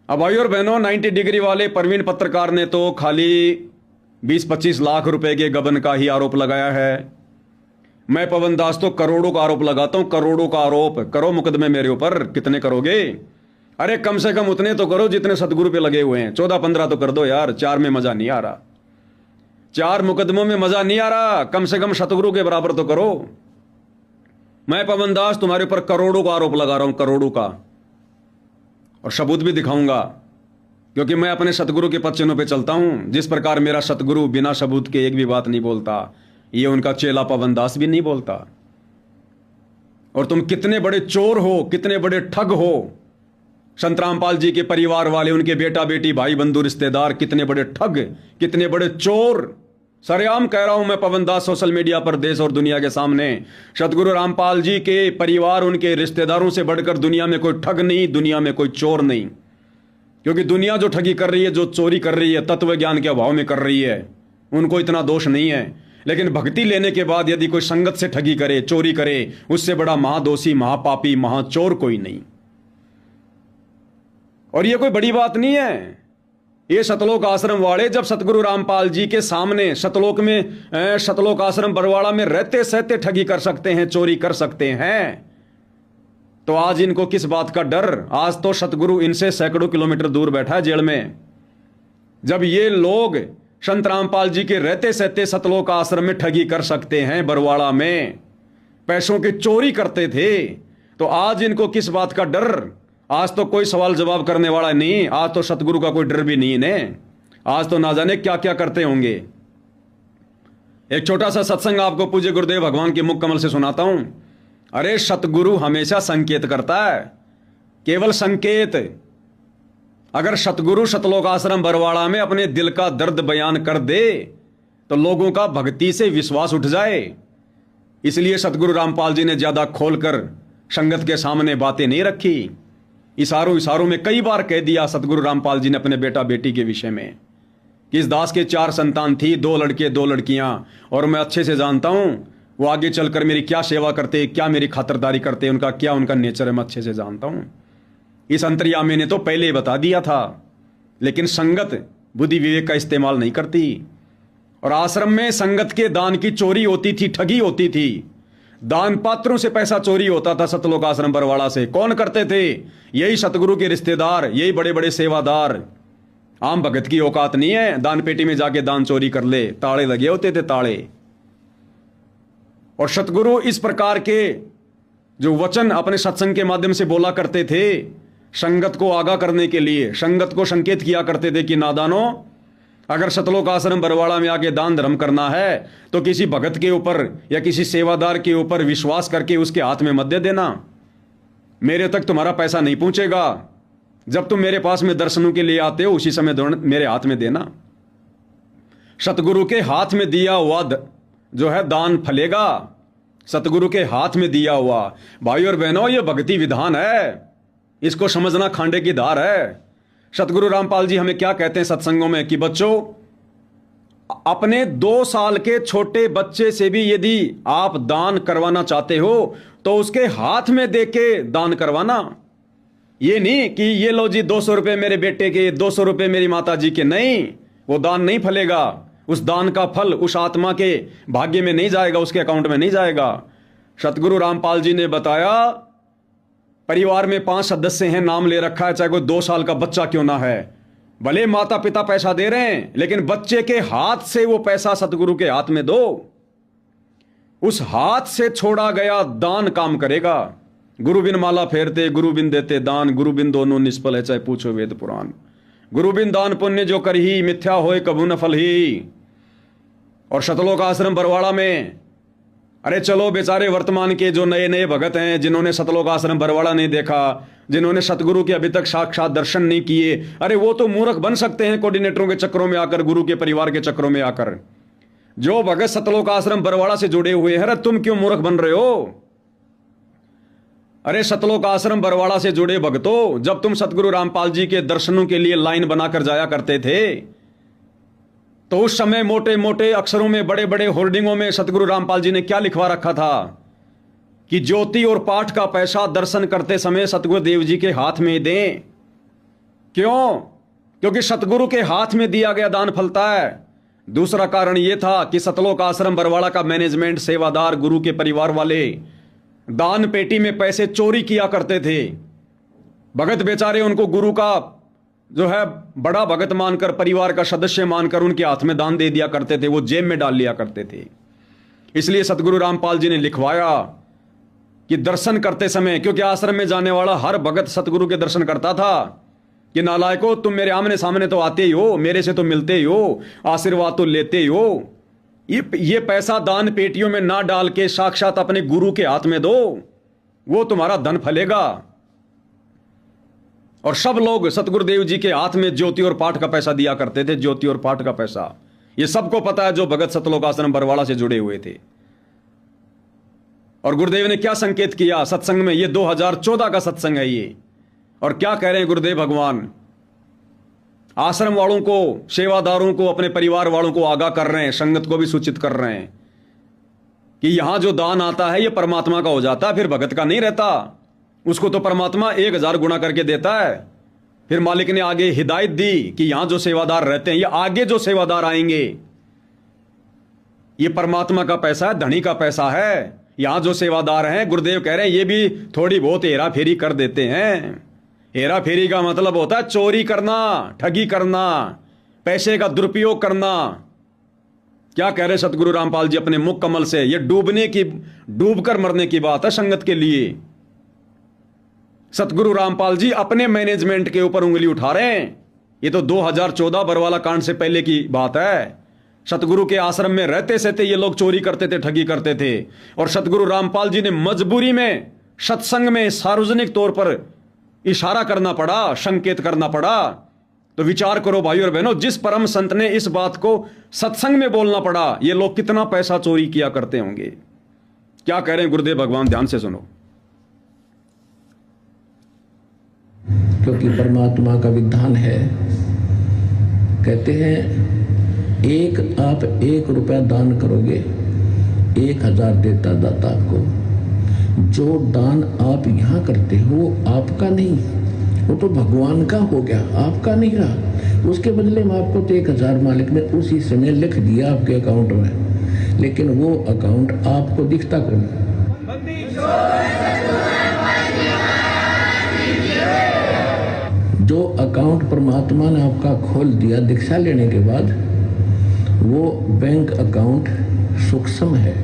अब भाई और बहनों, 90 डिग्री वाले प्रवीण पत्रकार ने तो खाली 20-25 लाख रुपए के गबन का ही आरोप लगाया है। मैं पवन दास तो करोड़ों का आरोप लगाता हूं, करोड़ों का आरोप। करो मुकदमे मेरे ऊपर, कितने करोगे? अरे कम से कम उतने तो करो जितने सतगुरु पे लगे हुए हैं। 14-15 तो कर दो यार, 4 में मजा नहीं आ रहा। 4 मुकदमों में मजा नहीं आ रहा, कम से कम सतगुरु के बराबर तो करो। मैं पवन दास तुम्हारे ऊपर करोड़ों का आरोप लगा रहा हूं, करोड़ों का, और सबूत भी दिखाऊंगा, क्योंकि मैं अपने सतगुरु के पद चिन्हों पे चलता हूं। जिस प्रकार मेरा सतगुरु बिना सबूत के एक भी बात नहीं बोलता, ये उनका चेला पवन दास भी नहीं बोलता। और तुम कितने बड़े चोर हो, कितने बड़े ठग हो। संत रामपाल जी के परिवार वाले, उनके बेटा बेटी, भाई बंधु रिश्तेदार, कितने बड़े ठग, कितने बड़े चोर। सरेआम कह रहा हूं मैं पवन दास, सोशल मीडिया पर, देश और दुनिया के सामने, सतगुरु रामपाल जी के परिवार, उनके रिश्तेदारों से बढ़कर दुनिया में कोई ठग नहीं, दुनिया में कोई चोर नहीं। क्योंकि दुनिया जो ठगी कर रही है, जो चोरी कर रही है, तत्व ज्ञान के अभाव में कर रही है, उनको इतना दोष नहीं है। लेकिन भक्ति लेने के बाद यदि कोई संगत से ठगी करे, चोरी करे, उससे बड़ा महादोषी, महापापी, महाचोर कोई नहीं। और ये कोई बड़ी बात नहीं है। ये सतलोक आश्रम वाले जब सतगुरु रामपाल जी के सामने सतलोक में, सतलोक आश्रम बरवाड़ा में रहते सहते ठगी कर सकते हैं, चोरी कर सकते हैं, तो आज इनको किस बात का डर? आज तो सतगुरु इनसे सैकड़ों किलोमीटर दूर बैठा है जेल में। जब ये लोग संत रामपाल जी के रहते सहते सतलोक आश्रम में ठगी कर सकते हैं, बरवाड़ा में पैसों की चोरी करते थे, तो आज इनको किस बात का डर? आज तो कोई सवाल जवाब करने वाला नहीं। आज तो सतगुरु का कोई डर भी नहीं इन्हें। आज तो ना जाने क्या क्या करते होंगे। एक छोटा सा सत्संग आपको पूज्य गुरुदेव भगवान के मुख कमल से सुनाता हूं। अरे सतगुरु हमेशा संकेत करता है, केवल संकेत। अगर सतगुरु सतलोक आश्रम बरवाड़ा में अपने दिल का दर्द बयान कर दे तो लोगों का भक्ति से विश्वास उठ जाए। इसलिए सतगुरु रामपाल जी ने ज्यादा खोलकर संगत के सामने बातें नहीं रखी। इशारों इशारों में कई बार कह दिया सतगुरु रामपाल जी ने अपने बेटा बेटी के विषय में कि इस दास के 4 संतान थी, 2 लड़के 2 लड़कियां, और मैं अच्छे से जानता हूं वो आगे चलकर मेरी क्या सेवा करते, क्या मेरी खातिरदारी करते, उनका क्या उनका नेचर है, मैं अच्छे से जानता हूं। इस अंतर्यामी ने तो पहले ही बता दिया था, लेकिन संगत बुद्धि विवेक का इस्तेमाल नहीं करती। और आश्रम में संगत के दान की चोरी होती थी, ठगी होती थी। दान पात्रों से पैसा चोरी होता था सतलोक आश्रम बरवाड़ा से। कौन करते थे? यही सतगुरु के रिश्तेदार, यही बड़े बड़े सेवादार। आम भगत की औकात नहीं है दान पेटी में जाके दान चोरी कर ले। ताले लगे होते थे, ताले। और सतगुरु इस प्रकार के जो वचन अपने सत्संग के माध्यम से बोला करते थे, संगत को आगाह करने के लिए, संगत को संकेत किया करते थे कि नादानो, अगर सतलोक आश्रम बरवाड़ा में आके दान धर्म करना है तो किसी भगत के ऊपर या किसी सेवादार के ऊपर विश्वास करके उसके हाथ में मत दे देना। मेरे तक तुम्हारा पैसा नहीं पहुंचेगा। जब तुम मेरे पास में दर्शनों के लिए आते हो उसी समय मेरे हाथ में देना। सतगुरु के हाथ में दिया हुआ जो है दान फलेगा। सतगुरु के हाथ में दिया हुआ। भाई और बहनों, यह भक्ति विधान है, इसको समझना खांडे की धार है। सतगुरु रामपाल जी हमें क्या कहते हैं सत्संगों में कि बच्चों, अपने 2 साल के छोटे बच्चे से भी यदि आप दान करवाना चाहते हो तो उसके हाथ में देके दान करवाना। ये नहीं कि ये लो जी 200 रुपए मेरे बेटे के, 200 रुपए मेरी माता जी के। नहीं, वो दान नहीं फलेगा। उस दान का फल उस आत्मा के भाग्य में नहीं जाएगा, उसके अकाउंट में नहीं जाएगा। सतगुरु रामपाल जी ने बताया, परिवार में 5 सदस्य हैं, नाम ले रखा है, चाहे कोई 2 साल का बच्चा क्यों ना है। भले माता पिता पैसा दे रहे हैं, लेकिन बच्चे के हाथ से वो पैसा सतगुरु के हाथ में दो। उस हाथ से छोड़ा गया दान काम करेगा। गुरु बिन माला फेरते, गुरु बिन देते दान, गुरु बिन दोनों निष्फल है, चाहे पूछो वेद पुराण। गुरु बिन दान पुण्य जो कर ही, मिथ्या होए कबू न फल ही। और सतलोक आश्रम बरवाड़ा में, अरे चलो बेचारे वर्तमान के जो नए नए भगत हैं, जिन्होंने सतलोक आश्रम बरवाड़ा नहीं देखा, जिन्होंने सतगुरु के अभी तक साक्षात दर्शन नहीं किए, अरे वो तो मूर्ख बन सकते हैं कोऑर्डिनेटरों के चक्रों में आकर, गुरु के परिवार के चक्रों में आकर। जो भगत सतलोक आश्रम बरवाड़ा से जुड़े हुए हैं, अरे तुम क्यों मूर्ख बन रहे हो? अरे सतलोक आश्रम बरवाड़ा से जुड़े भक्तों, जब तुम सतगुरु रामपाल जी के दर्शनों के लिए लाइन बनाकर जाया करते थे तो उस समय मोटे मोटे अक्षरों में, बड़े बड़े होर्डिंगों में सतगुरु रामपाल जी ने क्या लिखवा रखा था कि ज्योति और पाठ का पैसा दर्शन करते समय सतगुरु देव जी के हाथ में दें। क्यों? क्योंकि सतगुरु के हाथ में दिया गया दान फलता है। दूसरा कारण यह था कि सतलोक आश्रम बरवाड़ा का मैनेजमेंट, सेवादार, गुरु के परिवार वाले दान पेटी में पैसे चोरी किया करते थे। भगत बेचारे उनको गुरु का जो है बड़ा भगत मानकर, परिवार का सदस्य मानकर उनके हाथ में दान दे दिया करते थे, वो जेब में डाल लिया करते थे। इसलिए सतगुरु रामपाल जी ने लिखवाया कि दर्शन करते समय, क्योंकि आश्रम में जाने वाला हर भगत सतगुरु के दर्शन करता था कि नालायको तुम मेरे आमने सामने तो आते ही हो, मेरे से तो मिलते ही हो, आशीर्वाद तो लेते ही हो, ये पैसा दान पेटियों में ना डाल के साक्षात अपने गुरु के हाथ में दो, वो तुम्हारा धन फलेगा। और सब लोग सतगुरुदेव जी के हाथ में ज्योति और पाठ का पैसा दिया करते थे, ज्योति और पाठ का पैसा। ये सबको पता है जो भगत सतलोक आश्रम बरवाड़ा से जुड़े हुए थे। और गुरुदेव ने क्या संकेत किया सत्संग में, ये 2014 का सत्संग है ये, और क्या कह रहे हैं गुरुदेव भगवान? आश्रम वालों को, सेवादारों को, अपने परिवार वालों को आगाह कर रहे हैं, संगत को भी सूचित कर रहे हैं कि यहां जो दान आता है ये परमात्मा का हो जाता है, फिर भगत का नहीं रहता। उसको तो परमात्मा 1000 गुना करके देता है। फिर मालिक ने आगे हिदायत दी कि यहां जो सेवादार रहते हैं, ये आगे जो सेवादार आएंगे, ये परमात्मा का पैसा है, धनी का पैसा है। यहां जो सेवादार हैं, गुरुदेव कह रहे हैं, ये भी थोड़ी बहुत हेरा फेरी कर देते हैं। हेरा फेरी का मतलब होता है चोरी करना, ठगी करना, पैसे का दुरुपयोग करना। क्या कह रहे सतगुरु रामपाल जी अपने मुख कमल से? ये डूबकर मरने की बात है संगत के लिए। सतगुरु रामपाल जी अपने मैनेजमेंट के ऊपर उंगली उठा रहे हैं। ये तो 2014 बरवाला कांड से पहले की बात है। सतगुरु के आश्रम में रहते सहते ये लोग चोरी करते थे, ठगी करते थे, और सतगुरु रामपाल जी ने मजबूरी में सत्संग में सार्वजनिक तौर पर इशारा करना पड़ा, संकेत करना पड़ा। तो विचार करो भाई और बहनों, जिस परम संत ने इस बात को सत्संग में बोलना पड़ा, ये लोग कितना पैसा चोरी किया करते होंगे। क्या कह रहे हैं गुरुदेव भगवान, ध्यान से सुनो। क्योंकि परमात्मा का विधान है, कहते हैं आप 1 रुपया दान करोगे, 1000 देता दाता आपको। जो दान आप यहाँ करते हो वो आपका नहीं, वो तो भगवान का हो गया, आपका नहीं रहा। उसके बदले में आपको तो 1000 मालिक ने उसी समय लिख दिया आपके अकाउंट में, लेकिन वो अकाउंट आपको दिखता कौन? जो अकाउंट परमात्मा ने आपका खोल दिया दीक्षा लेने के बाद, वो बैंक अकाउंट सूक्ष्म है।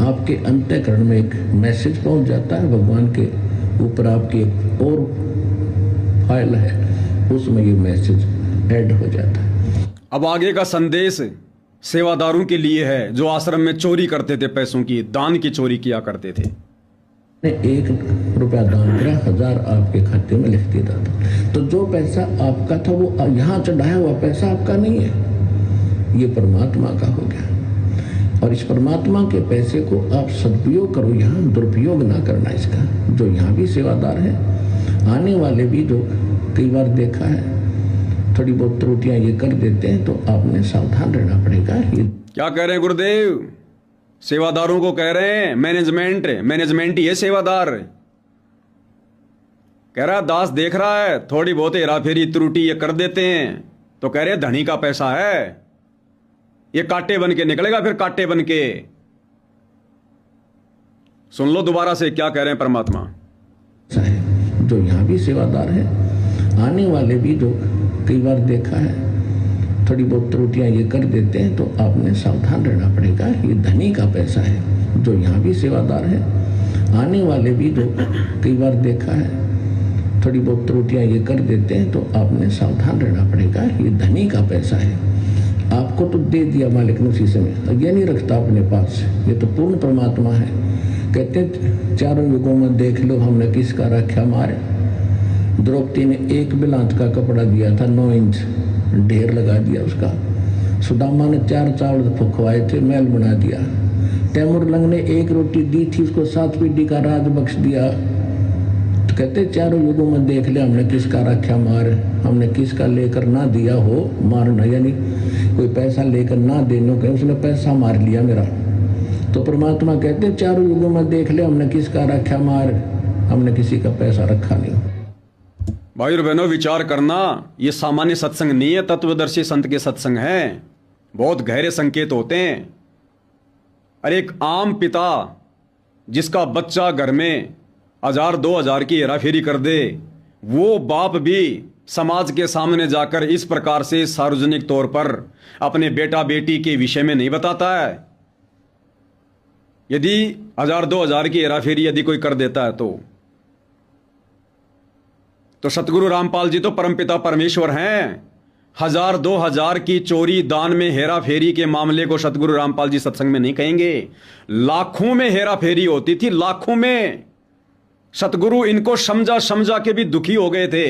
आपके अंतःकरण में एक मैसेज पहुंच जाता है, भगवान के ऊपर आपकी एक और फाइल है, उसमें ये मैसेज ऐड हो जाता है। अब आगे का संदेश सेवादारों के लिए है जो आश्रम में चोरी करते थे, पैसों की, दान की चोरी किया करते थे। 1 रुपया दान करा, 1000 आपके खाते में लिख दिया था। तो जो पैसा आपका था वो यहाँ चढ़ाया हुआ पैसा आपका नहीं है, ये परमात्मा का हो गया। और इस परमात्मा के पैसे को आप सदुपयोग करो, यहाँ दुरुपयोग ना करना इसका। जो यहाँ भी सेवादार है, आने वाले भी जो कई बार देखा है थोड़ी बहुत त्रुटियां ये कर देते हैं, तो आपने सावधान रहना पड़ेगा। ये क्या कह रहे हैं गुरुदेव? सेवादारों को कह रहे हैं मैनेजमेंट ही है सेवादार। कह रहा दास देख रहा है थोड़ी बहुत हेरा फेरी त्रुटि ये कर देते हैं, तो कह रहे हैं धनी का पैसा है, ये कांटे बन के निकलेगा, फिर कांटे बन के। सुन लो दोबारा से क्या कह रहे हैं परमात्मा। जो यहाँ भी सेवादार है, आने वाले भी जो कई बार देखा है थोड़ी बहुत त्रुटियां ये कर देते हैं, तो आपने सावधान रहना पड़ेगा। ये धनी का पैसा है। जो यहाँ भी सेवादार है, आने वाले भी जो कई बार देखा है थोड़ी बहुत त्रुटियां ये कर देते हैं, तो आपने सावधान रहना पड़ेगा। ये धनी का पैसा है, आपको तो दे दिया मालिक ने उसी समय, ये नहीं रखता अपने पास। ये तो पूर्ण परमात्मा है। कहते चारों युगों में देख लो हमने किसका रखा मारे। द्रौपदी ने 1 बिलांत का कपड़ा दिया था, 9 इंच ढेर लगा दिया उसका। सुदामा ने 4 चावल फुकवाए थे, महल बना दिया। तैमूर लंग ने 1 रोटी दी थी, उसको 7 पीढ़ी का राज बख्श दिया। तो कहते चारों युगों में देख ले हमने किसका रखा मार, हमने किसका लेकर ना दिया हो मारना, यानी कोई पैसा लेकर ना देने का, उसने पैसा मार लिया मेरा। तो परमात्मा कहते चारों युगों में देख ले हमने किसका रखा मार, हमने किसी का पैसा रखा नहीं। भाई और बहनों, विचार करना, ये सामान्य सत्संग नहीं है, तत्वदर्शी संत के सत्संग हैं। बहुत गहरे संकेत होते हैं। अरे एक आम पिता जिसका बच्चा घर में 1000-2000 की हेराफेरी कर दे, वो बाप भी समाज के सामने जाकर इस प्रकार से सार्वजनिक तौर पर अपने बेटा बेटी के विषय में नहीं बताता है। यदि 1000-2000 की हेराफेरी यदि कोई कर देता है तो सतगुरु रामपाल जी तो परमपिता परमेश्वर हैं। 1000-2000 की चोरी, दान में हेरा फेरी के मामले को सतगुरु रामपाल जी सत्संग में नहीं कहेंगे। लाखों में हेरा फेरी होती थी, लाखों में। सतगुरु इनको समझा समझा के भी दुखी हो गए थे,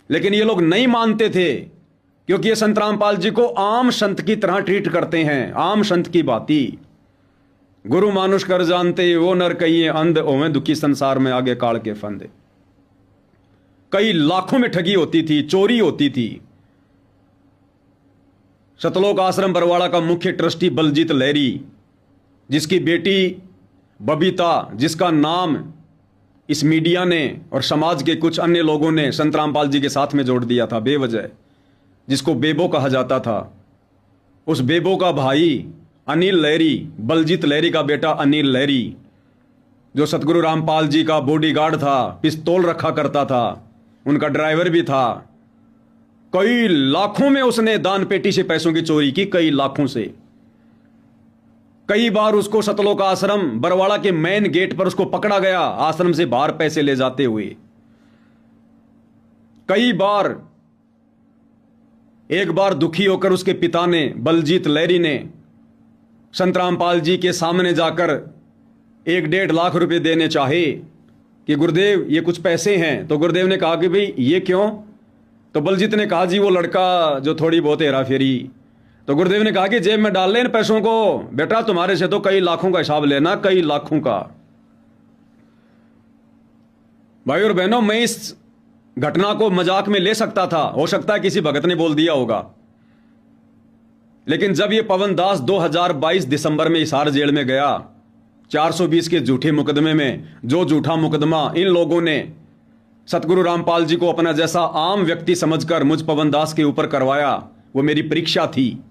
लेकिन ये लोग नहीं मानते थे, क्योंकि ये संत रामपाल जी को आम संत की तरह ट्रीट करते हैं, आम संत की बाती। गुरु मानुष कर जानते वो नर कहिए अंध, ओवें दुखी संसार में आगे काल के फंदे। कई लाखों में ठगी होती थी, चोरी होती थी। सतलोक आश्रम बरवाड़ा का मुख्य ट्रस्टी बलजीत लहरी, जिसकी बेटी बबीता, जिसका नाम इस मीडिया ने और समाज के कुछ अन्य लोगों ने संत रामपाल जी के साथ में जोड़ दिया था बेवजह, जिसको बेबो कहा जाता था, उस बेबो का भाई अनिल लहरी, बलजीत लहरी का बेटा अनिल लहरी, जो सतगुरु रामपाल जी का बॉडीगार्ड था, पिस्तौल रखा करता था, उनका ड्राइवर भी था। कई लाखों में उसने दान पेटी से पैसों की चोरी की, कई लाखों से। कई बार उसको सतलोक आश्रम बरवाड़ा के मेन गेट पर उसको पकड़ा गया, आश्रम से बाहर पैसे ले जाते हुए। कई बार, एक बार दुखी होकर उसके पिता ने, बलजीत लहरी ने, संत रामपाल जी के सामने जाकर 1-1.5 लाख रुपए देने चाहे कि गुरुदेव ये कुछ पैसे हैं। तो गुरुदेव ने कहा कि भाई ये क्यों? तो बलजीत ने कहा जी वो लड़का जो थोड़ी बहुत हेरा फेरी। तो गुरुदेव ने कहा कि जेब में डाल ले इन पैसों को, बेटा तुम्हारे से तो कई लाखों का हिसाब लेना, कई लाखों का। भाई और बहनों, मैं इस घटना को मजाक में ले सकता था, हो सकता है किसी भगत ने बोल दिया होगा, लेकिन जब ये पवन दास 2022 दिसंबर में हिसार जेल में गया 420 के झूठे मुकदमे में, जो झूठा मुकदमा इन लोगों ने सतगुरु रामपाल जी को अपना जैसा आम व्यक्ति समझकर मुझ पवन दास के ऊपर करवाया, वो मेरी परीक्षा थी।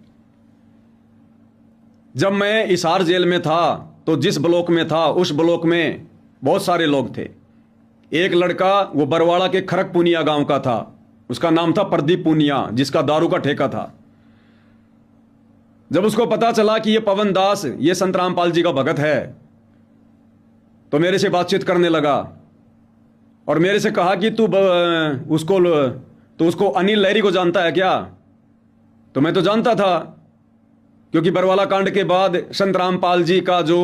जब मैं हिसार जेल में था तो जिस ब्लॉक में था उस ब्लॉक में बहुत सारे लोग थे। एक लड़का वो बरवाड़ा के खरक पुनिया गांव का था, उसका नाम था प्रदीप पुनिया, जिसका दारू का ठेका था। जब उसको पता चला कि ये पवन दास ये संत रामपाल जी का भगत है, तो मेरे से बातचीत करने लगा और मेरे से कहा कि तू उसको अनिल लहरी को जानता है क्या? तो मैं तो जानता था, क्योंकि बरवाला कांड के बाद संत रामपाल जी का जो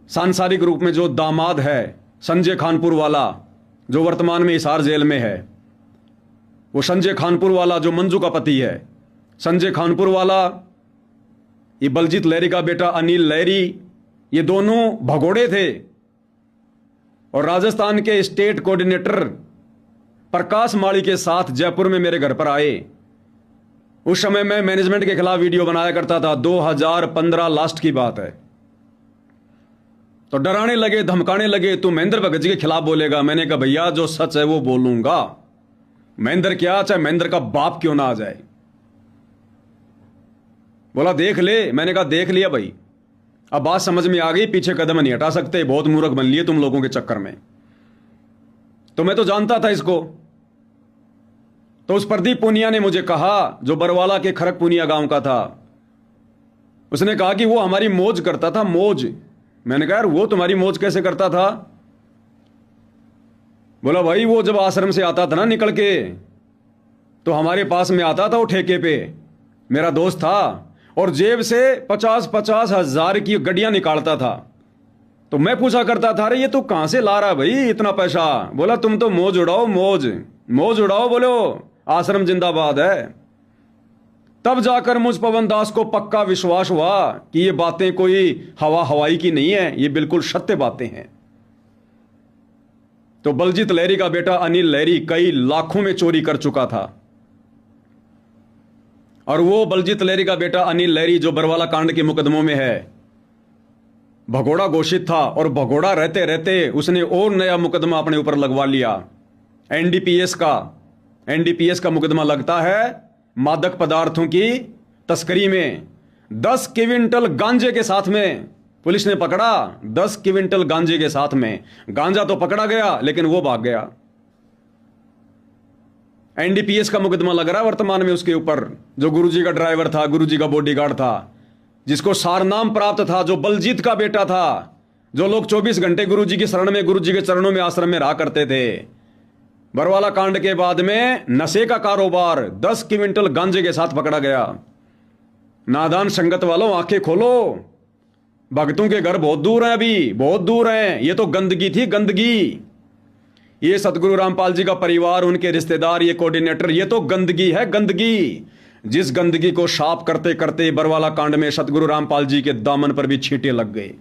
सांसारिक रूप में जो दामाद है, संजय खानपुर वाला, जो वर्तमान में हिसार जेल में है, वो संजय खानपुर वाला जो मंजू का पति है, संजय खानपुर वाला, ये बलजीत लहरी का बेटा अनिल लहरी, ये दोनों भगोड़े थे। और राजस्थान के स्टेट कोऑर्डिनेटर प्रकाश माली के साथ जयपुर में मेरे घर पर आए। उस समय मैं मैनेजमेंट के खिलाफ वीडियो बनाया करता था, 2015 लास्ट की बात है। तो डराने लगे, धमकाने लगे, तू महेंद्र भगत जी के खिलाफ बोलेगा। मैंने कहा भैया जो सच है वो बोलूंगा, महेंद्र क्या, चाहे महेंद्र का बाप क्यों ना आ जाए। बोला देख ले। मैंने कहा देख लिया भाई, अब बात समझ में आ गई, पीछे कदम नहीं हटा सकते, बहुत मूर्ख बन लिए तुम लोगों के चक्कर में। तो मैं तो जानता था इसको। तो उस प्रदीप पुनिया ने मुझे कहा, जो बरवाला के खरक पुनिया गांव का था, उसने कहा कि वो हमारी मौज करता था, मौज। मैंने कहा यार वो तुम्हारी मौज कैसे करता था? बोला भाई वो जब आश्रम से आता था ना निकल के, तो हमारे पास में आता था वो ठेके पे, मेरा दोस्त था, और जेब से 50-50 हजार की गड्डियां निकालता था। तो मैं पूछा करता था, अरे ये तू कहां से ला रहा भाई इतना पैसा? बोला तुम तो मौज उड़ाओ, मौज मौज उड़ाओ, बोलो आश्रम जिंदाबाद है। तब जाकर मुझ पवन दास को पक्का विश्वास हुआ कि ये बातें कोई हवाई की नहीं है, ये बिल्कुल सत्य बातें हैं। तो बलजीत लहरी का बेटा अनिल लहरी कई लाखों में चोरी कर चुका था, और वो बलजीत लहरी का बेटा अनिल लहरी जो बरवाला कांड के मुकदमों में है, भगोड़ा घोषित था, और भगोड़ा रहते रहते उसने और नया मुकदमा अपने ऊपर लगवा लिया। एनडीपीएस का मुकदमा लगता है मादक पदार्थों की तस्करी में। 10 क्विंटल गांजे के साथ में पुलिस ने पकड़ा। 10 क्विंटल गांजे के साथ में। गांजा तो पकड़ा गया लेकिन वो भाग गया। एनडीपीएस का मुकदमा लग रहा है वर्तमान में उसके ऊपर, जो गुरुजी का ड्राइवर था, गुरुजी का बॉडीगार्ड था, जिसको सारनाम प्राप्त था, जो बलजीत का बेटा था, जो लोग 24 घंटे गुरुजी की शरण में, गुरुजी के चरणों में, आश्रम में रहा करते थे। बरवाला कांड के बाद में नशे का कारोबार 10 क्विंटल गांजे के साथ पकड़ा गया। नादान संगत वालों, आंखें खोलो। भक्तों के घर बहुत दूर हैं, अभी बहुत दूर हैं। ये तो गंदगी थी, गंदगी। ये सतगुरु रामपाल जी का परिवार, उनके रिश्तेदार, ये कोऑर्डिनेटर, ये तो गंदगी है, गंदगी। जिस गंदगी को साफ करते करते बरवाला कांड में सतगुरु रामपाल जी के दामन पर भी छींटे लग गए,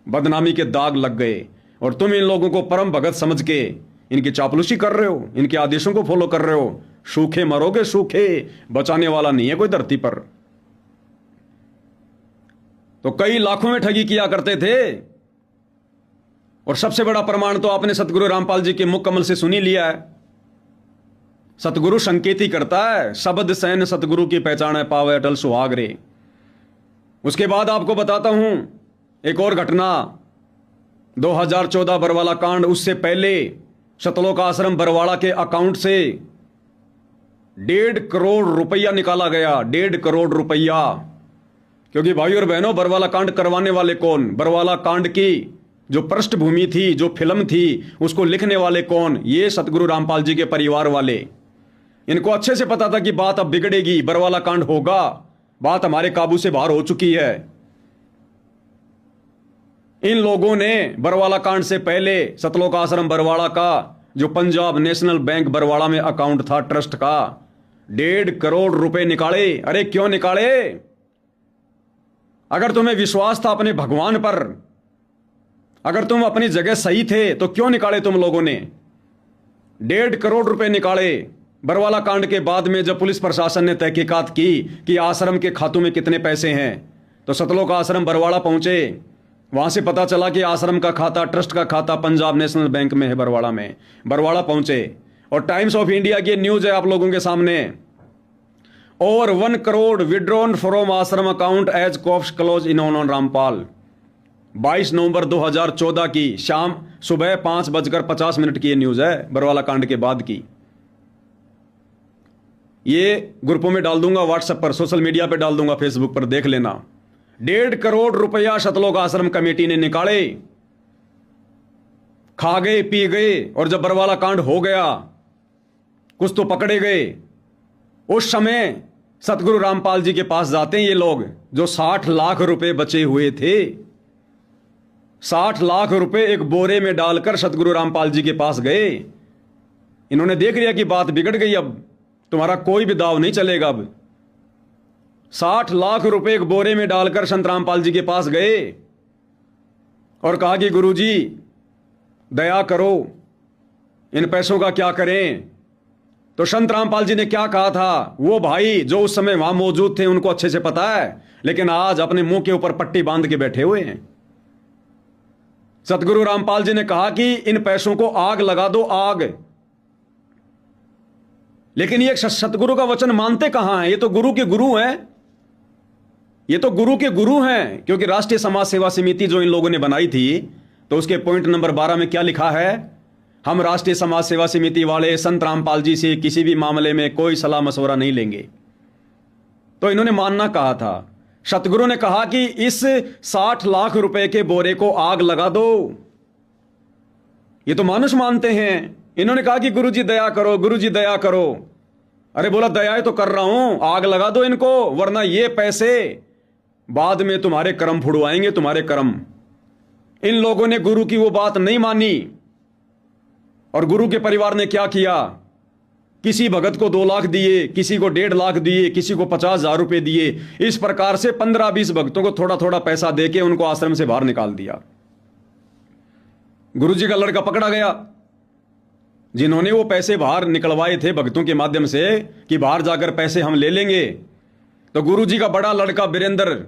बदनामी के दाग लग गए। और तुम इन लोगों को परम भगत समझ के इनकी चापलूसी कर रहे हो, इनके आदेशों को फॉलो कर रहे हो। सूखे मरोगे, सूखे। बचाने वाला नहीं है कोई धरती पर। तो कई लाखों में ठगी किया करते थे। और सबसे बड़ा प्रमाण तो आपने सतगुरु रामपाल जी के मुख कमल से सुनी लिया है। सतगुरु संकेत ही करता है, शब्द सैन सतगुरु की पहचान है, पावे अटल सुहाग रे। उसके बाद आपको बताता हूं एक और घटना। 2014 बरवाला कांड, उससे पहले सतलोक आश्रम बरवाड़ा के अकाउंट से 1.5 करोड़ रुपया निकाला गया। 1.5 करोड़ रुपया। क्योंकि भाई और बहनों, बरवाला कांड करवाने वाले कौन, बरवाला कांड की जो पृष्ठभूमि थी, जो फिल्म थी, उसको लिखने वाले कौन, ये सतगुरु रामपाल जी के परिवार वाले। इनको अच्छे से पता था कि बात अब बिगड़ेगी, बरवाला कांड होगा, बात हमारे काबू से बाहर हो चुकी है। इन लोगों ने बरवाला कांड से पहले सतलोक आश्रम बरवाड़ा का जो पंजाब नेशनल बैंक बरवाड़ा में अकाउंट था ट्रस्ट का, 1.5 करोड़ रुपए निकाले। अरे क्यों निकाले? अगर तुम्हें विश्वास था अपने भगवान पर, अगर तुम अपनी जगह सही थे, तो क्यों निकाले तुम लोगों ने? 1.5 करोड़ रुपए निकाले। बरवाला कांड के बाद में जब पुलिस प्रशासन ने तहकीकात की कि आश्रम के खातों में कितने पैसे हैं, तो सतलोक आश्रम बरवाड़ा पहुंचे। वहां से पता चला कि आश्रम का खाता, ट्रस्ट का खाता पंजाब नेशनल बैंक में है, बरवाड़ा में। बरवाड़ा पहुंचे और टाइम्स ऑफ इंडिया की न्यूज है आप लोगों के सामने। Over 1 crore withdrawn from ashram account as cops close in on Rampal. 22 नवंबर 2014 की शाम सुबह 5:50 की ये न्यूज है, बरवाला कांड के बाद की। ये ग्रुपों में डाल दूंगा, व्हाट्सएप पर, सोशल मीडिया पे डाल दूंगा, फेसबुक पर, देख लेना। 1.5 करोड़ रुपया सतलोक आश्रम कमेटी ने निकाले। खा गए, पी गए। और जब बरवाला कांड हो गया, कुछ तो पकड़े गए। उस समय सतगुरु रामपाल जी के पास जाते हैं ये लोग, जो 60 लाख रुपए बचे हुए थे। 60 लाख रुपए एक बोरे में डालकर सतगुरु रामपाल जी के पास गए। इन्होंने देख लिया कि बात बिगड़ गई, अब तुम्हारा कोई भी दाव नहीं चलेगा। अब 60 लाख रुपए एक बोरे में डालकर संत रामपाल जी के पास गए और कहा कि गुरुजी दया करो, इन पैसों का क्या करें। तो संत रामपाल जी ने क्या कहा था, वो भाई जो उस समय वहां मौजूद थे उनको अच्छे से पता है, लेकिन आज अपने मुंह के ऊपर पट्टी बांध के बैठे हुए हैं। सतगुरु रामपाल जी ने कहा कि इन पैसों को आग लगा दो, आग। लेकिन ये सतगुरु का वचन मानते कहां हैं? ये तो गुरु के गुरु हैं, ये तो गुरु के गुरु हैं। क्योंकि राष्ट्रीय समाज सेवा समिति जो इन लोगों ने बनाई थी, तो उसके पॉइंट नंबर 12 में क्या लिखा है, हम राष्ट्रीय समाज सेवा समिति वाले संत रामपाल जी से किसी भी मामले में कोई सलाह मशवरा नहीं लेंगे। तो इन्होंने मानना कहा था। सतगुरु ने कहा कि इस 60 लाख रुपए के बोरे को आग लगा दो। ये तो मानुष मानते हैं। इन्होंने कहा कि गुरुजी दया करो, गुरुजी दया करो। अरे बोला दया तो कर रहा हूं, आग लगा दो इनको, वरना ये पैसे बाद में तुम्हारे कर्म फुड़वाएंगे, तुम्हारे कर्म। इन लोगों ने गुरु की वो बात नहीं मानी। और गुरु के परिवार ने क्या किया, किसी भगत को 2 लाख दिए, किसी को 1.5 लाख दिए, किसी को 50,000 रुपए दिए। इस प्रकार से 15-20 भक्तों को थोड़ा थोड़ा पैसा देके उनको आश्रम से बाहर निकाल दिया। गुरुजी का लड़का पकड़ा गया, जिन्होंने वो पैसे बाहर निकलवाए थे भक्तों के माध्यम से कि बाहर जाकर पैसे हम ले लेंगे। तो गुरुजी का बड़ा लड़का वीरेंद्र,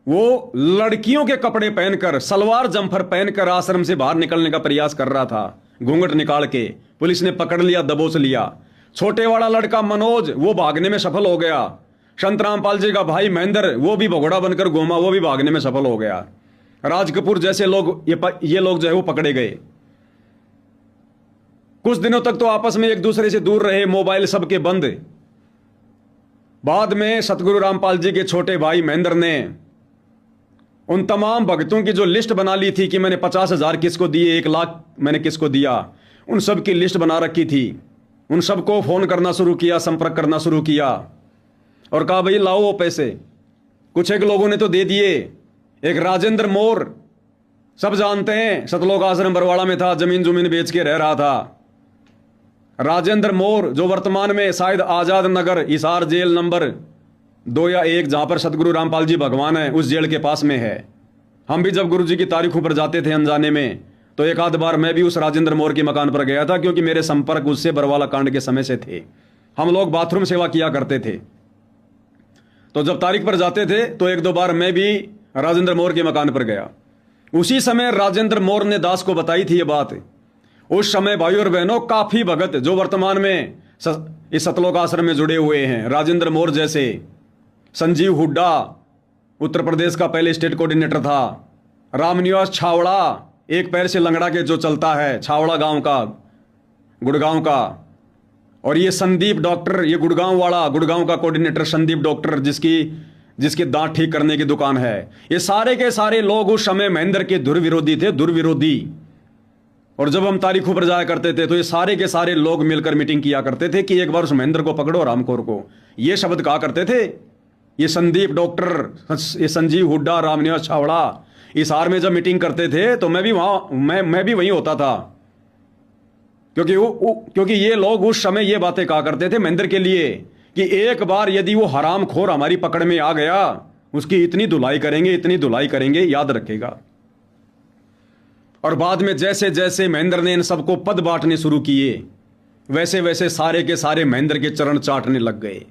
वो लड़कियों के कपड़े पहनकर, सलवार जम्फर पहनकर आश्रम से बाहर निकलने का प्रयास कर रहा था। घूंघट निकाल के। पुलिस ने पकड़ लिया, दबोच लिया। छोटे वाला लड़का मनोज वो भागने में सफल हो गया। संत रामपाल जी का भाई महेंद्र वो भी भगोड़ा बनकर घूमा, वो भी भागने में सफल हो गया। राज कपूर जैसे लोग ये लोग जो है वो पकड़े गए। कुछ दिनों तक तो आपस में एक दूसरे से दूर रहे, मोबाइल सबके बंद। बाद में सतगुरु रामपाल जी के छोटे भाई महेंद्र ने उन तमाम भक्तों की जो लिस्ट बना ली थी कि मैंने 50,000 किसको दिए, 1 लाख मैंने किसको दिया, उन सब की लिस्ट बना रखी थी। उन सबको फोन करना शुरू किया, संपर्क करना शुरू किया और कहा भाई लाओ वो पैसे। कुछ एक लोगों ने तो दे दिए। एक राजेंद्र मोर, सब जानते हैं, सतलोक आश्रम बरवाड़ा में था, जमीन बेच के रह रहा था। राजेंद्र मोर जो वर्तमान में शायद आजाद नगर हिसार जेल नंबर 2 या 1 जहां पर सतगुरु रामपाल जी भगवान है, उस जेल के पास में है। हम भी जब गुरु जी की तारीखों पर जाते थे अनजाने में, तो एक आध बार मैं भी उस राजेंद्र मोर के मकान पर गया था, क्योंकि मेरे संपर्क उससे बरवाला कांड के समय से थे। हम लोग बाथरूम सेवा किया करते थे, तो जब तारीख पर जाते थे तो 1-2 बार मैं भी राजेंद्र मोर के मकान पर गया। उसी समय राजेंद्र मोर ने दास को बताई थी ये बात। उस समय भाई और बहनों काफी भगत जो वर्तमान में इस सतलोक आश्रम में जुड़े हुए हैं, राजेंद्र मोर जैसे, संजीव हुड्डा उत्तर प्रदेश का पहले स्टेट कोऑर्डिनेटर था, रामनिवास छावड़ा एक पैर से लंगड़ा के जो चलता है, छावड़ा गांव का, गुड़गांव का, और ये संदीप डॉक्टर, ये गुड़गांव का कोऑर्डिनेटर संदीप डॉक्टर जिसकी दांत ठीक करने की दुकान है। ये सारे के सारे लोग उस समय महेंद्र के दुर्विरोधी थे, दुर्विरोधी। और जब हम तारीखों पर जाया करते थे तो ये सारे के सारे लोग मिलकर मीटिंग किया करते थे कि एक बार उस महेंद्र को पकड़ो, रामखोर को। ये शब्द कहा करते थे। ये संदीप डॉक्टर, ये संजीव हुड्डा, रामनिवास छावड़ा हिसार में जब मीटिंग करते थे तो मैं भी वहीं होता था, क्योंकि ये लोग उस समय ये बातें कहा करते थे महेंद्र के लिए कि एक बार यदि वो हरामखोर हमारी पकड़ में आ गया, उसकी इतनी धुलाई करेंगे, याद रखेगा। और बाद में जैसे जैसे महेंद्र ने इन सबको पद बांटने शुरू किए, वैसे वैसे सारे के सारे महेंद्र के चरण चाटने लग गए।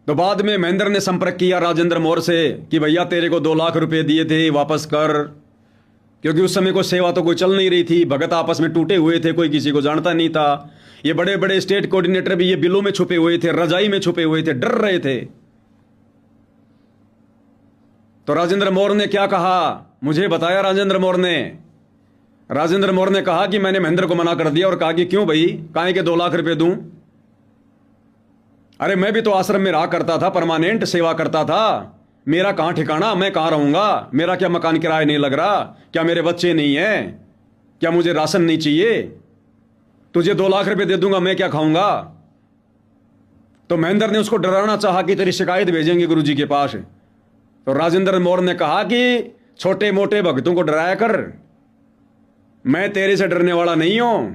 तो बाद में महेंद्र ने संपर्क किया राजेंद्र मोर से कि भैया तेरे को 2 लाख रुपए दिए थे, वापस कर। क्योंकि उस समय को सेवा तो कोई चल नहीं रही थी, भगत आपस में टूटे हुए थे, कोई किसी को जानता नहीं था। ये बड़े बड़े स्टेट कोऑर्डिनेटर भी ये बिलों में छुपे हुए थे, रजाई में छुपे हुए थे, डर रहे थे। तो राजेंद्र मोर ने क्या कहा, मुझे बताया राजेंद्र मोर ने कहा कि मैंने महेंद्र को मना कर दिया और कहा कि क्यों भाई, काहे के 2 लाख रुपए दूं? अरे मैं भी तो आश्रम में रहा करता था, परमानेंट सेवा करता था, मेरा कहां ठिकाना, मैं कहां रहूंगा? मेरा क्या मकान किराया नहीं लग रहा? क्या मेरे बच्चे नहीं हैं? क्या मुझे राशन नहीं चाहिए? तुझे 2 लाख रुपए दे दूंगा, मैं क्या खाऊंगा? तो महेंद्र ने उसको डराना चाहा कि तेरी शिकायत भेजेंगे गुरुजी के पास। तो राजेंद्र मोर ने कहा कि छोटे मोटे भक्तों को डराया कर, मैं तेरे से डरने वाला नहीं हूं,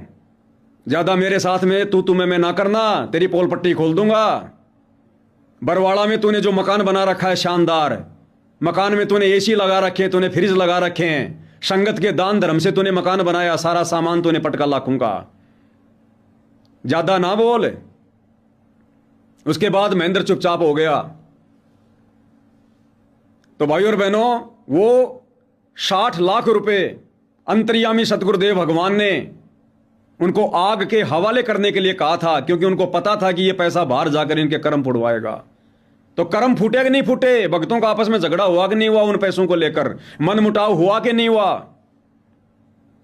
ज्यादा मेरे साथ में तुम्हें मैं ना करना, तेरी पोल पट्टी खोल दूंगा। बरवाड़ा में तूने जो मकान बना रखा है शानदार, मकान में तूने एसी लगा रखे, तूने फ्रिज लगा रखे हैं, संगत के दान धर्म से तूने मकान बनाया, सारा सामान तूने पटका लाखूंगा, ज्यादा ना बोल। उसके बाद महेंद्र चुपचाप हो गया। तो भाई और बहनों, वो 60 लाख रुपए अंतर्यामी सतगुरुदेव भगवान ने उनको आग के हवाले करने के लिए कहा था, क्योंकि उनको पता था कि ये पैसा बाहर जाकर इनके कर्म फुड़वाएगा। तो कर्म फूटे कि नहीं फूटे, भक्तों का आपस में झगड़ा हुआ कि नहीं हुआ, उन पैसों को लेकर मन मुटाव हुआ कि नहीं हुआ?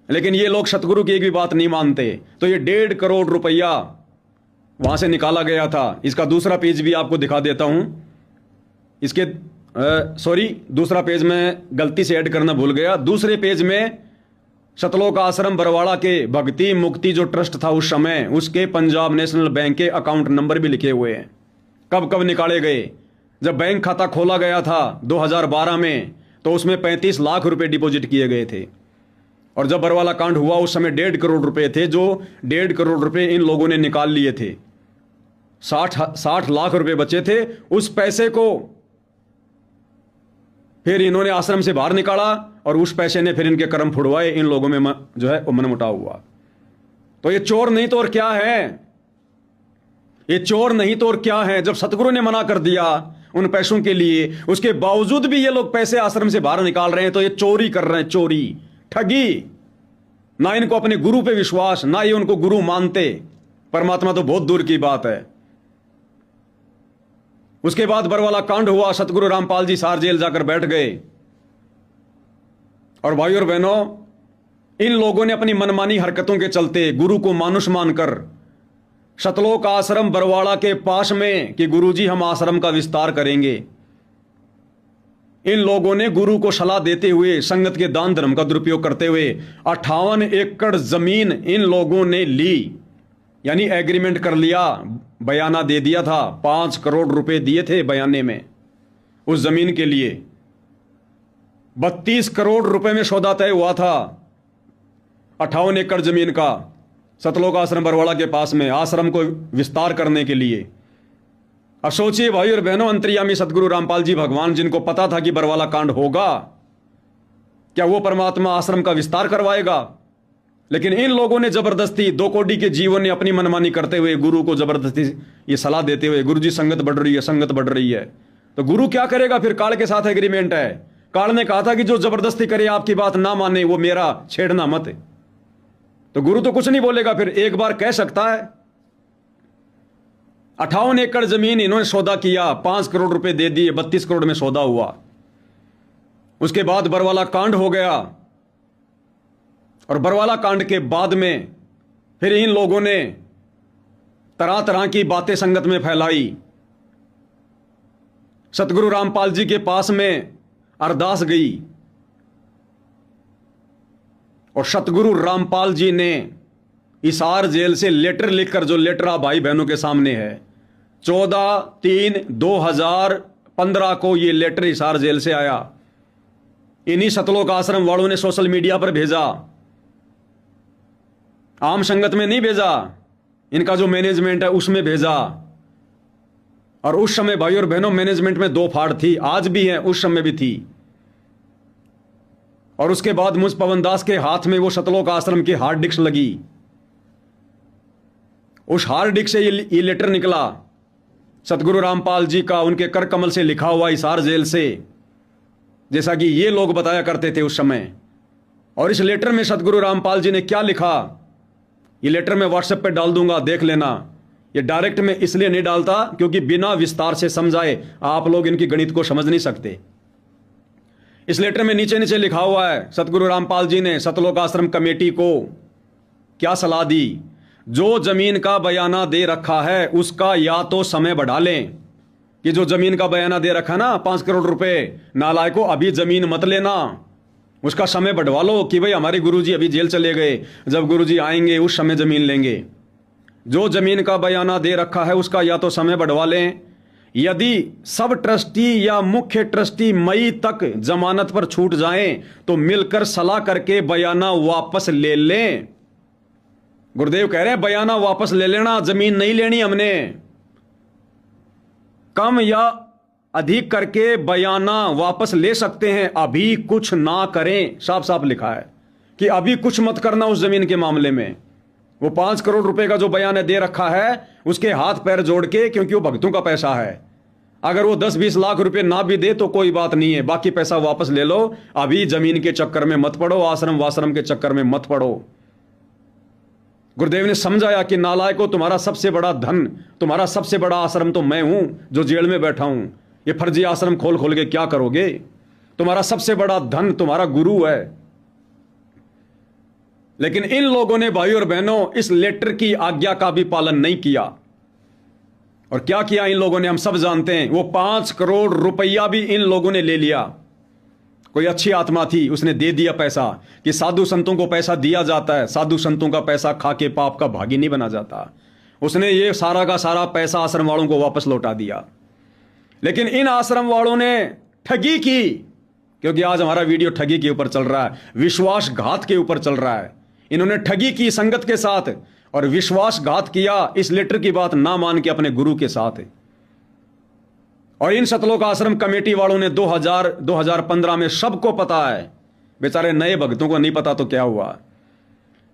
लेकिन ये लोग सतगुरु की एक भी बात नहीं मानते। तो ये 1.5 करोड़ रुपया वहां से निकाला गया था। इसका दूसरा पेज भी आपको दिखा देता हूं। इसके दूसरा पेज में गलती से ऐड करना भूल गया। दूसरे पेज में सतलोक आश्रम बरवाड़ा के भक्ति मुक्ति जो ट्रस्ट था उस समय, उसके पंजाब नेशनल बैंक के अकाउंट नंबर भी लिखे हुए हैं, कब कब निकाले गए। जब बैंक खाता खोला गया था 2012 में, तो उसमें 35 लाख रुपए डिपॉजिट किए गए थे। और जब बरवाला कांड हुआ उस समय 1.5 करोड़ रुपए थे, जो 1.5 करोड़ रुपए इन लोगों ने निकाल लिए थे। 60 लाख रुपए बचे थे। उस पैसे को फिर इन्होंने आश्रम से बाहर निकाला और उस पैसे ने फिर इनके कर्म फुड़वाए। इन लोगों में जो है मनमुटाव हुआ। तो ये चोर नहीं तो और क्या है? ये चोर नहीं तो और क्या है? जब सतगुरु ने मना कर दिया उन पैसों के लिए, उसके बावजूद भी ये लोग पैसे आश्रम से बाहर निकाल रहे हैं, तो ये चोरी कर रहे हैं, चोरी, ठगी। ना इनको अपने गुरु पे विश्वास, ना ये उनको गुरु मानते। परमात्मा तो बहुत दूर की बात है। उसके बाद बरवाला कांड हुआ, सतगुरु रामपाल जी सार जेल जाकर बैठ गए। और भाई और बहनों, इन लोगों ने अपनी मनमानी हरकतों के चलते गुरु को मानुष मानकर सतलोक आश्रम बरवाड़ा के पास में कि गुरुजी हम आश्रम का विस्तार करेंगे, इन लोगों ने गुरु को सलाह देते हुए, संगत के दान धर्म का दुरुपयोग करते हुए 58 एकड़ जमीन इन लोगों ने ली, यानी एग्रीमेंट कर लिया, बयाना दे दिया था। 5 करोड़ रुपए दिए थे बयाने में उस जमीन के लिए। 32 करोड़ रुपए में सौदा तय हुआ था 58 एकड़ जमीन का, सतलोक आश्रम बरवाड़ा के पास में आश्रम को विस्तार करने के लिए। अब सोचिए भाई और बहनों, अंतर्यामी सतगुरु रामपाल जी भगवान, जिनको पता था कि बरवाला कांड होगा, क्या वो परमात्मा आश्रम का विस्तार करवाएगा? लेकिन इन लोगों ने जबरदस्ती, 2 कोड़ी के जीवों ने अपनी मनमानी करते हुए गुरु को जबरदस्ती ये सलाह देते हुए, गुरु जी संगत बढ़ रही है, संगत बढ़ रही है, तो गुरु क्या करेगा? फिर काल के साथ एग्रीमेंट है। काल ने कहा था कि जो जबरदस्ती करे, आपकी बात ना माने, वो मेरा छेड़ना मत। तो गुरु तो कुछ नहीं बोलेगा, फिर एक बार कह सकता है। 58 एकड़ जमीन इन्होंने सौदा किया, 5 करोड़ रुपए दे दिए, 32 करोड़ में सौदा हुआ। उसके बाद बरवाला कांड हो गया, और बरवाला कांड के बाद में फिर इन लोगों ने तरह तरह की बातें संगत में फैलाई। सतगुरु रामपाल जी के पास में अरदास गई, और सतगुरु रामपाल जी ने हिसार जेल से लेटर लिखकर, जो लेटर आप भाई बहनों के सामने है, 14/3/2015 को ये लेटर हिसार जेल से आया। इन्हीं सतलोक आश्रम वालों ने सोशल मीडिया पर भेजा, आम संगत में नहीं भेजा, इनका जो मैनेजमेंट है उसमें भेजा। और उस समय भाई और बहनों, मैनेजमेंट में 2 फाड़ थी, आज भी है, उस समय भी थी। और उसके बाद मुझ पवन दास के हाथ में वो सतलोक आश्रम की हार्ड डिस्क लगी। उस हार्ड डिस्क से ये लेटर निकला सतगुरु रामपाल जी का, उनके कर कमल से लिखा हुआ, हिसार जेल से, जैसा कि ये लोग बताया करते थे उस समय। और इस लेटर में सतगुरु रामपाल जी ने क्या लिखा, ये लेटर मैं व्हाट्सएप पे डाल दूंगा, देख लेना। ये डायरेक्ट में इसलिए नहीं डालता क्योंकि बिना विस्तार से समझाए आप लोग इनकी गणित को समझ नहीं सकते। इस लेटर में नीचे नीचे लिखा हुआ है, सतगुरु रामपाल जी ने सतलोक आश्रम कमेटी को क्या सलाह दी, जो जमीन का बयाना दे रखा है उसका या तो समय बढ़ा लें, कि जो जमीन का बयाना दे रखा ना 5 करोड़ रुपए, नालायको अभी जमीन मत लेना, उसका समय बढ़वा लो कि भाई हमारे गुरुजी अभी जेल चले गए, जब गुरुजी आएंगे उस समय जमीन लेंगे। जो जमीन का बयाना दे रखा है उसका या तो समय बढ़वा लें, यदि सब ट्रस्टी या मुख्य ट्रस्टी मई तक जमानत पर छूट जाएं तो मिलकर सलाह करके बयाना वापस ले लें। गुरुदेव कह रहे हैं बयाना वापस ले लेना, जमीन नहीं लेनी हमने। कम या अधिक करके बयाना वापस ले सकते हैं, अभी कुछ ना करें। साफ साफ लिखा है कि अभी कुछ मत करना उस जमीन के मामले में। वो 5 करोड़ रुपए का जो बयान दे रखा है उसके हाथ पैर जोड़ के, क्योंकि वो भक्तों का पैसा है, अगर वो 10-20 लाख रुपए ना भी दे तो कोई बात नहीं है, बाकी पैसा वापस ले लो। अभी जमीन के चक्कर में मत पड़ो, आश्रम वाश्रम के चक्कर में मत पड़ो। गुरुदेव ने समझाया कि नालायको, तुम्हारा सबसे बड़ा धन, तुम्हारा सबसे बड़ा आश्रम तो मैं हूं जो जेल में बैठा हूं। ये फर्जी आश्रम खोल खोल के क्या करोगे? तुम्हारा सबसे बड़ा धन तुम्हारा गुरु है। लेकिन इन लोगों ने भाई और बहनों इस लेटर की आज्ञा का भी पालन नहीं किया। और क्या किया इन लोगों ने हम सब जानते हैं। वो 5 करोड़ रुपया भी इन लोगों ने ले लिया। कोई अच्छी आत्मा थी, उसने दे दिया पैसा, कि साधु संतों को पैसा दिया जाता है, साधु संतों का पैसा खा के पाप का भागी नहीं बना जाता। उसने ये सारा का सारा पैसा आश्रम वालों को वापस लौटा दिया। लेकिन इन आश्रम वालों ने ठगी की, क्योंकि आज हमारा वीडियो ठगी के ऊपर चल रहा है, विश्वासघात के ऊपर चल रहा है। इन्होंने ठगी की संगत के साथ और विश्वासघात किया, इस लेटर की बात ना मान के अपने गुरु के साथ। और इन सतलोक आश्रम कमेटी वालों ने 2015 में सबको पता है, बेचारे नए भक्तों को नहीं पता तो क्या हुआ।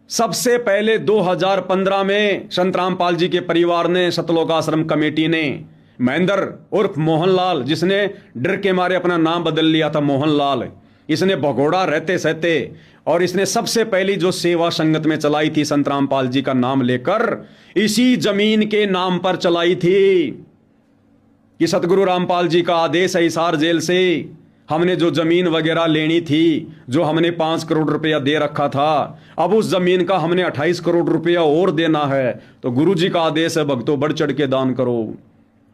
सबसे पहले 2015 में संत रामपाल जी के परिवार ने, सतलोक आश्रम कमेटी ने, महेंद्र उर्फ मोहनलाल, जिसने डर के मारे अपना नाम बदल लिया था मोहनलाल, इसने भगोड़ा रहते सहते, और इसने सबसे पहली जो सेवा संगत में चलाई थी संत रामपाल जी का नाम लेकर, इसी जमीन के नाम पर चलाई थी कि सतगुरु रामपाल जी का आदेश है, हिसार जेल से हमने जो जमीन वगैरह लेनी थी, जो हमने 5 करोड़ रुपया दे रखा था, अब उस जमीन का हमने 28 करोड़ रुपया और देना है। तो गुरु जी का आदेश है, भक्तों बढ़ चढ़ के दान करो।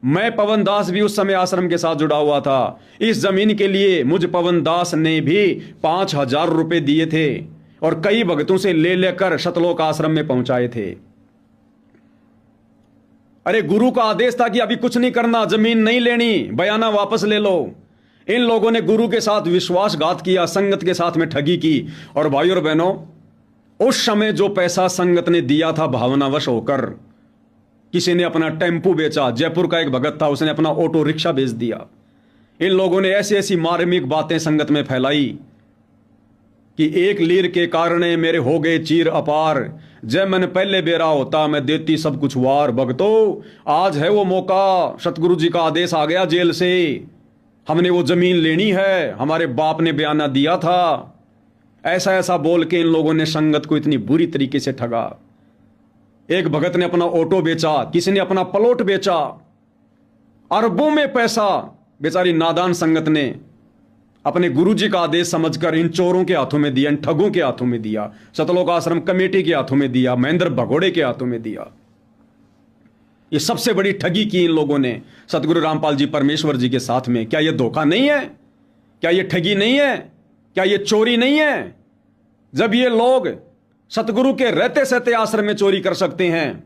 मैं पवन दास भी उस समय आश्रम के साथ जुड़ा हुआ था। इस जमीन के लिए मुझ पवन दास ने भी 5,000 रुपए दिए थे और कई भक्तों से ले लेकर सतलोक आश्रम में पहुंचाए थे। अरे गुरु का आदेश था कि अभी कुछ नहीं करना, जमीन नहीं लेनी, बयाना वापस ले लो। इन लोगों ने गुरु के साथ विश्वासघात किया, संगत के साथ में ठगी की। और भाइयों और बहनों, उस समय जो पैसा संगत ने दिया था भावनावश होकर, किसी ने अपना टेम्पू बेचा, जयपुर का एक भगत था, उसने अपना ऑटो रिक्शा बेच दिया। इन लोगों ने ऐसी ऐसी मार्मिक बातें संगत में फैलाई कि 1 लीर के कारण मेरे हो गए चीर अपार, जय मन पहले बेरा होता मैं देती सब कुछ वार। भक्तों, आज है वो मौका, सतगुरु जी का आदेश आ गया जेल से, हमने वो जमीन लेनी है, हमारे बाप ने बयाना दिया था। ऐसा ऐसा बोल के इन लोगों ने संगत को इतनी बुरी तरीके से ठगा। एक भगत ने अपना ऑटो बेचा, किसी ने अपना प्लॉट बेचा, अरबों में पैसा बेचारी नादान संगत ने अपने गुरुजी का आदेश समझकर इन चोरों के हाथों में दिया, इन ठगों के हाथों में दिया, सतलोक आश्रम कमेटी के हाथों में दिया, महेंद्र भगोड़े के हाथों में दिया। ये सबसे बड़ी ठगी की इन लोगों ने सतगुरु रामपाल जी परमेश्वर जी के साथ में। क्या ये धोखा नहीं है? क्या ये ठगी नहीं है? क्या ये चोरी नहीं है? जब ये लोग सतगुरु के रहते सहते आश्रम में चोरी कर सकते हैं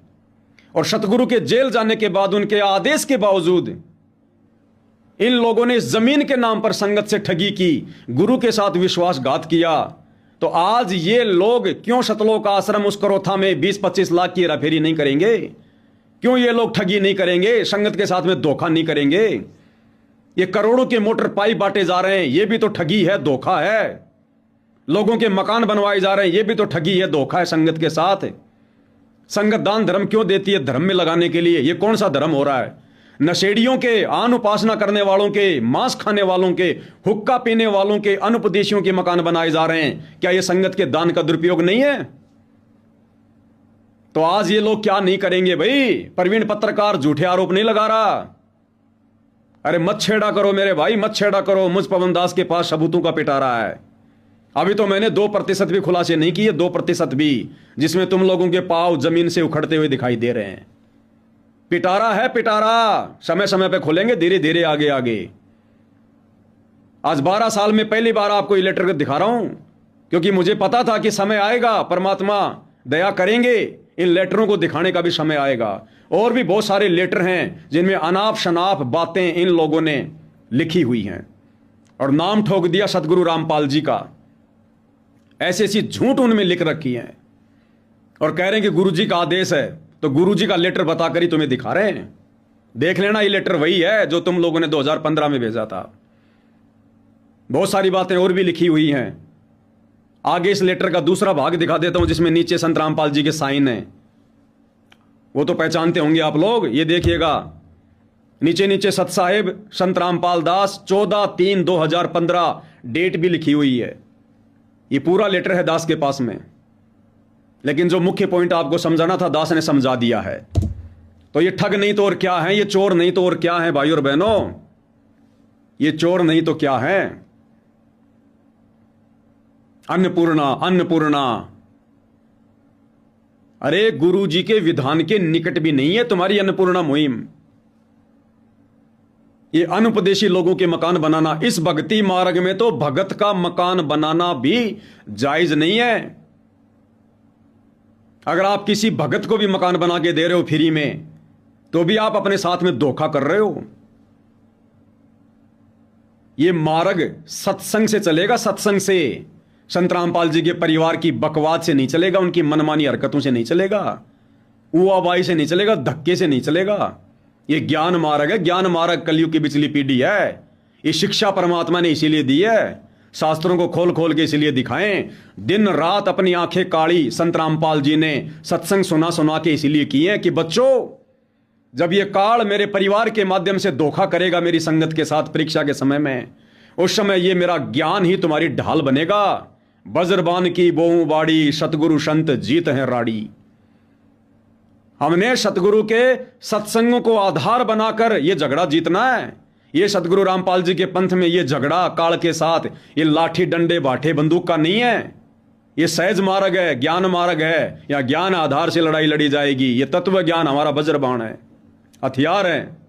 और सतगुरु के जेल जाने के बाद उनके आदेश के बावजूद इन लोगों ने इस जमीन के नाम पर संगत से ठगी की, गुरु के साथ विश्वासघात किया, तो आज ये लोग क्यों सतलोक आश्रम उस करोथा में 20-25 लाख की हेराफेरी नहीं करेंगे? क्यों ये लोग ठगी नहीं करेंगे? संगत के साथ में धोखा नहीं करेंगे? ये करोड़ों के मोटर पाइप बांटे जा रहे हैं, ये भी तो ठगी है, धोखा है। लोगों के मकान बनवाए जा रहे हैं, ये भी तो ठगी है, धोखा है संगत के साथ। संगत दान धर्म क्यों देती है? धर्म में लगाने के लिए। ये कौन सा धर्म हो रहा है? नशेड़ियों के, आन उपासना करने वालों के, मांस खाने वालों के, हुक्का पीने वालों के, अनुपदेशियों के मकान बनाए जा रहे हैं। क्या ये संगत के दान का दुरुपयोग नहीं है? तो आज ये लोग क्या नहीं करेंगे भाई? प्रवीण पत्रकार झूठे आरोप नहीं लगा रहा। अरे मत छेड़ा करो मेरे भाई, मत छेड़ा करो। मुझ पवन दास के पास सबूतों का पिटारा है। अभी तो मैंने 2% भी खुलासे नहीं किए, 2% भी, जिसमें तुम लोगों के पांव जमीन से उखड़ते हुए दिखाई दे रहे हैं। पिटारा है, पिटारा समय समय पे खुलेंगे, धीरे धीरे आगे आगे। आज 12 साल में पहली बार आपको ये लेटर दिखा रहा हूं, क्योंकि मुझे पता था कि समय आएगा, परमात्मा दया करेंगे, इन लेटरों को दिखाने का भी समय आएगा। और भी बहुत सारे लेटर हैं जिनमें अनाप शनाप बातें इन लोगों ने लिखी हुई हैं और नाम ठोक दिया सतगुरु रामपाल जी का। ऐसी ऐसी झूठ उनमें लिख रखी है और कह रहे हैं कि गुरुजी का आदेश है। तो गुरुजी का लेटर बताकर ही तुम्हें दिखा रहे हैं। देख लेना, ये लेटर वही है जो तुम लोगों ने 2015 में भेजा था। बहुत सारी बातें और भी लिखी हुई हैं। आगे इस लेटर का दूसरा भाग दिखा देता हूं, जिसमें नीचे संत रामपाल जी के साइन हैं। वो तो पहचानते होंगे आप लोग। ये देखिएगा, नीचे नीचे सत साहेब संत रामपाल दास 14/3/2015 डेट भी लिखी हुई है। ये पूरा लेटर है दास के पास में, लेकिन जो मुख्य पॉइंट आपको समझाना था दास ने समझा दिया है। तो ये ठग नहीं तो और क्या है? ये चोर नहीं तो और क्या है? भाइयों और बहनों, ये चोर नहीं तो क्या है? अन्नपूर्णा, अन्नपूर्णा। अरे गुरु जी के विधान के निकट भी नहीं है तुम्हारी अन्नपूर्णा मुहिम। ये अनुपदेशी लोगों के मकान बनाना, इस भक्ति मार्ग में तो भगत का मकान बनाना भी जायज नहीं है। अगर आप किसी भगत को भी मकान बना के दे रहे हो फ्री में, तो भी आप अपने साथ में धोखा कर रहे हो। ये मार्ग सत्संग से चलेगा, सत्संग से। संत रामपाल जी के परिवार की बकवाद से नहीं चलेगा, उनकी मनमानी हरकतों से नहीं चलेगा, उआबाई से नहीं चलेगा, धक्के से नहीं चलेगा। ये ज्ञान मार्ग है, ज्ञान मार्ग कलयुग की बिचली पीढ़ी है। ये शिक्षा परमात्मा ने इसीलिए दी है, शास्त्रों को खोल खोल के इसीलिए दिखाएं। दिन रात अपनी आंखें काढ़ी संत रामपाल जी ने सत्संग सुना सुना के इसीलिए किए हैं कि बच्चों, जब ये काल मेरे परिवार के माध्यम से धोखा करेगा मेरी संगत के साथ परीक्षा के समय में, उस समय ये मेरा ज्ञान ही तुम्हारी ढाल बनेगा। बज्रबान की बोऊ बाड़ी, सतगुरु संत जीत है राड़ी। हमने सतगुरु के सत्संगों को आधार बनाकर ये झगड़ा जीतना है। ये सतगुरु रामपाल जी के पंथ में ये झगड़ा काल के साथ, ये लाठी डंडे बाठे बंदूक का नहीं है। ये सहज मार्ग है, ज्ञान मार्ग है। या ज्ञान आधार से लड़ाई लड़ी जाएगी। ये तत्व ज्ञान हमारा वज्रबाण है, हथियार है।